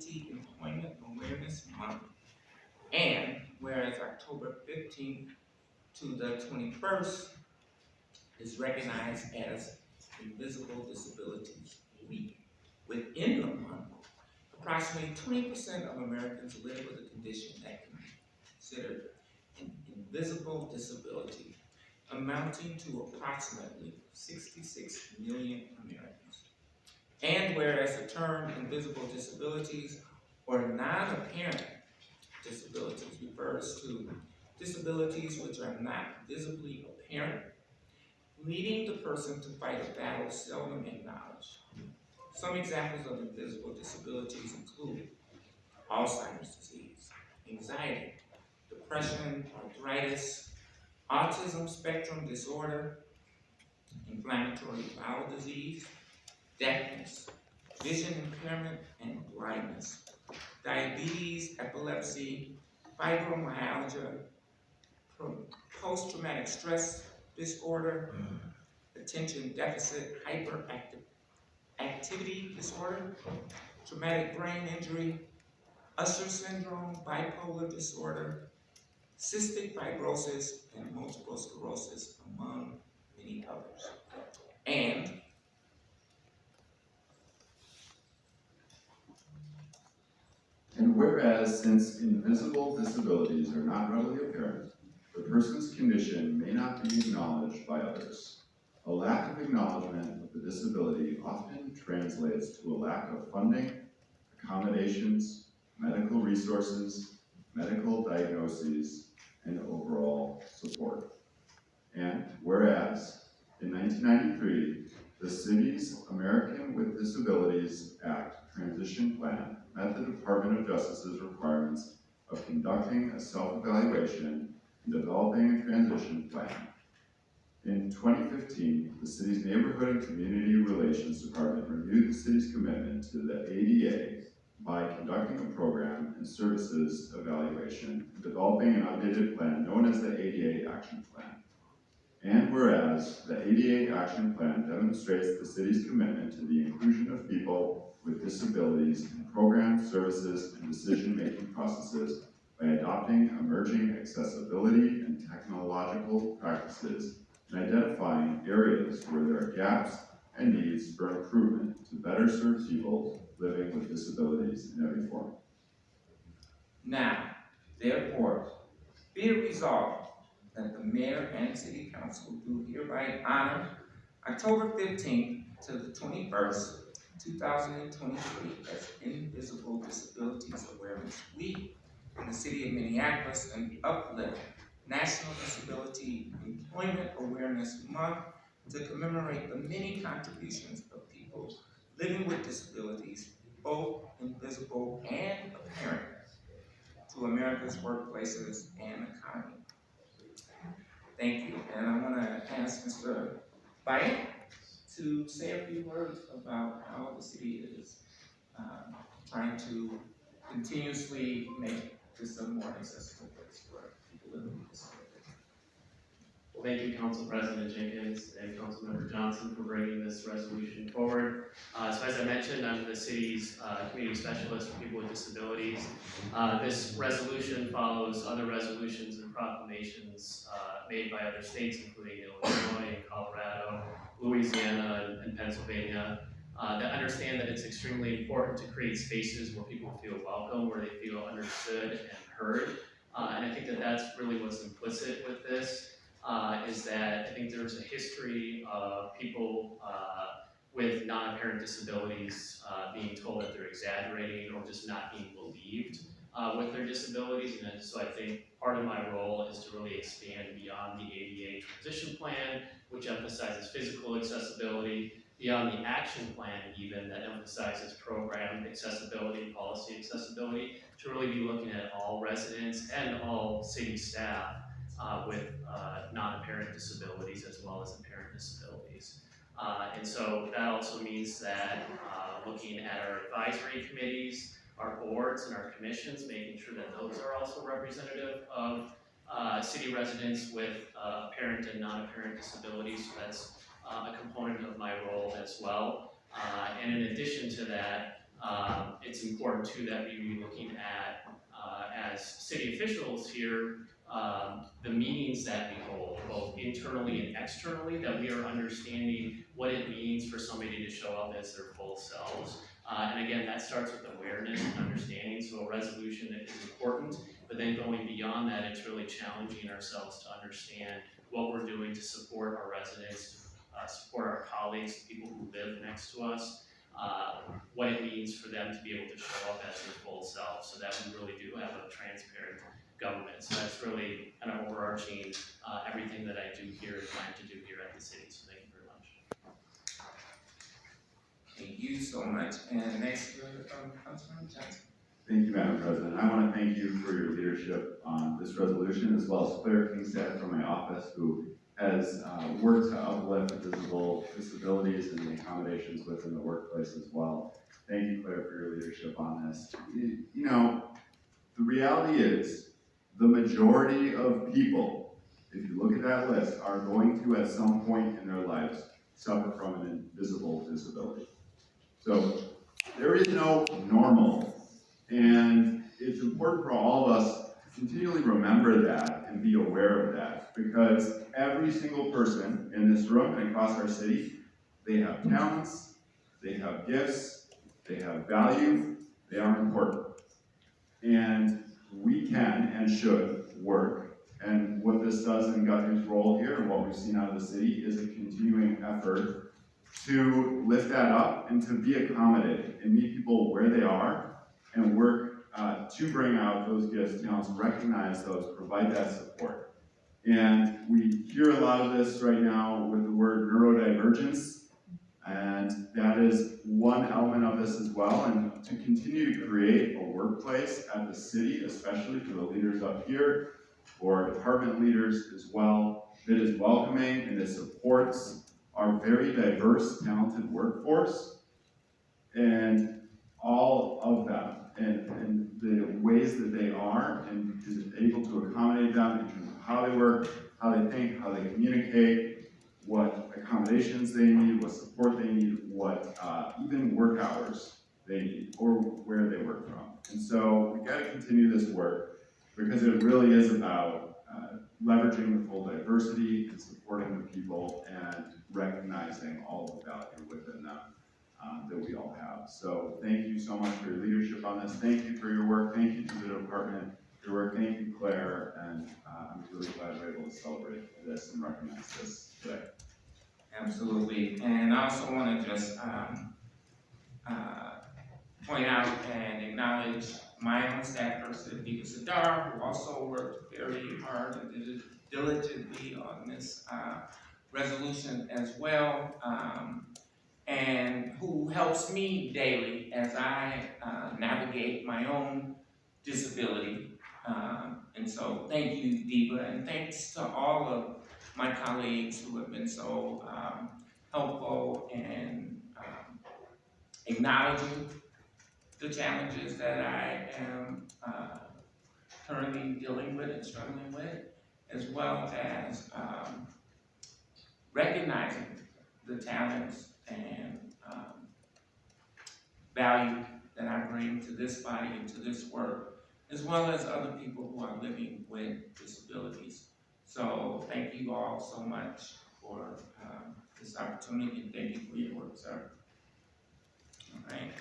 Disability Employment Awareness Month, and whereas October 15th to the 21st is recognized as Invisible Disabilities Week. Within the month, approximately 20% of Americans live with a condition that can be considered an invisible disability, amounting to approximately 66 million Americans. And whereas the term invisible disabilities or non-apparent disabilities refers to disabilities which are not visibly apparent, leading the person to fight a battle seldom acknowledged. Some examples of invisible disabilities include Alzheimer's disease, anxiety, depression, arthritis, autism spectrum disorder, inflammatory bowel disease, deafness, vision impairment and blindness, diabetes, epilepsy, fibromyalgia, post-traumatic stress disorder, attention deficit hyperactivity disorder, traumatic brain injury, Usher syndrome, bipolar disorder, cystic fibrosis, and multiple sclerosis, among many others. And whereas, since invisible disabilities are not readily apparent, the person's condition may not be acknowledged by others. A lack of acknowledgement of the disability often translates to a lack of funding, accommodations, medical resources, medical diagnoses, and overall support. And whereas, in 1993, the city's American with Disabilities Act Transition Plan met the Department of Justice's requirements of conducting a self-evaluation and developing a transition plan. In 2015, the city's Neighborhood and Community Relations Department reviewed the city's commitment to the ADA by conducting a program and services evaluation and developing an updated plan known as the ADA Action Plan. And whereas the ADA Action Plan demonstrates the city's commitment to the inclusion of people with disabilities in programs, services, and decision-making processes by adopting emerging accessibility and technological practices and identifying areas where there are gaps and needs for improvement to better serve people living with disabilities in every form. Now, therefore, be it resolved that the mayor and city council do hereby honor October 15th to the 21st, 2023 as Invisible Disabilities Awareness Week in the city of Minneapolis and uplift National Disability Employment Awareness Month to commemorate the many contributions of people living with disabilities, both invisible and apparent, to America's workplaces and economy. Thank you, and I want to ask Mr. Bite to say a few words about how the city is trying to continuously make this a more accessible place for people living with disabilities. Well, thank you, Council President Jenkins and Councilmember Johnson for bringing this resolution forward. So as I mentioned, I'm the city's community specialist for people with disabilities. This resolution follows other resolutions and proclamations made by other states, including Illinois and Colorado, Louisiana, and Pennsylvania, that understand that it's extremely important to create spaces where people feel welcome, where they feel understood and heard. And I think that that's really what's implicit with this. Is that I think there's a history of people with non-apparent disabilities being told that they're exaggerating or just not being believed with their disabilities. And so I think part of my role is to really expand beyond the ADA transition plan, which emphasizes physical accessibility, beyond the action plan even that emphasizes program accessibility, policy accessibility, to really be looking at all residents and all city staff with non-apparent disabilities as well as apparent disabilities. And so that also means that looking at our advisory committees, our boards and our commissions, making sure that those are also representative of city residents with apparent and non-apparent disabilities. So that's a component of my role as well. And in addition to that, it's important too that we be looking at, as city officials here, the meetings that we hold, both internally and externally, that we are understanding what it means for somebody to show up as their full selves. And again, that starts with awareness and understanding, so a resolution that is important, but then going beyond that, it's really challenging ourselves to understand what we're doing to support our residents, support our colleagues, people who live next to us, what it means for them to be able to show up as their full self, so that we really do have a transparent government. So that's really kind of overarching everything that I do here and plan to do here at the city. So thank you very much. Thank you so much. And next, Councilman Johnson. Thank you, Madam President. I want to thank you for your leadership on this resolution, as well as Claire Kingstad from my office, who has worked to uplift visible disabilities and the accommodations within the workplace as well. Thank you, Claire, for your leadership on this. You know, the reality is, the majority of people, if you look at that list, are going to, at some point in their lives, suffer from an invisible disability. So there is no normal, and it's important for all of us to continually remember that and be aware of that, because every single person in this room and across our city, they have talents, they have gifts, they have value, they are important. And we can and should work. And what this does in Guthrie's role here and what we've seen out of the city is a continuing effort to lift that up and to be accommodating and meet people where they are and work to bring out those gifts, talents, recognize those, provide that support. And we hear a lot of this right now with the word neurodivergence, and that is one element of this as well. And to continue to create a workplace at the city, especially for the leaders up here, or department leaders as well, that is welcoming and that supports our very diverse, talented workforce, and all of them, and the ways that they are, and is able to accommodate them in terms of how they work, how they think, how they communicate, what accommodations they need, what support they need, what even work hours they need, or where they work from. And so we got to continue this work, because it really is about leveraging the full diversity and supporting the people and recognizing all of the value within them that we all have. So thank you so much for your leadership on this. Thank you for your work. Thank you to the department for your work. Thank you, Claire. And I'm really glad we're able to celebrate this and recognize this today. Absolutely. And I also want to just point out and acknowledge my own staff person, Diva Sadar, who also worked very hard and diligently on this resolution as well, and who helps me daily as I navigate my own disability. And so thank you, Diva, and thanks to all of my colleagues who have been so helpful in acknowledging the challenges that I am currently dealing with and struggling with, as well as recognizing the talents and value that I bring to this body and to this work, as well as other people who are living with disabilities. So thank you all so much for this opportunity, and thank you for your work, sir. All right.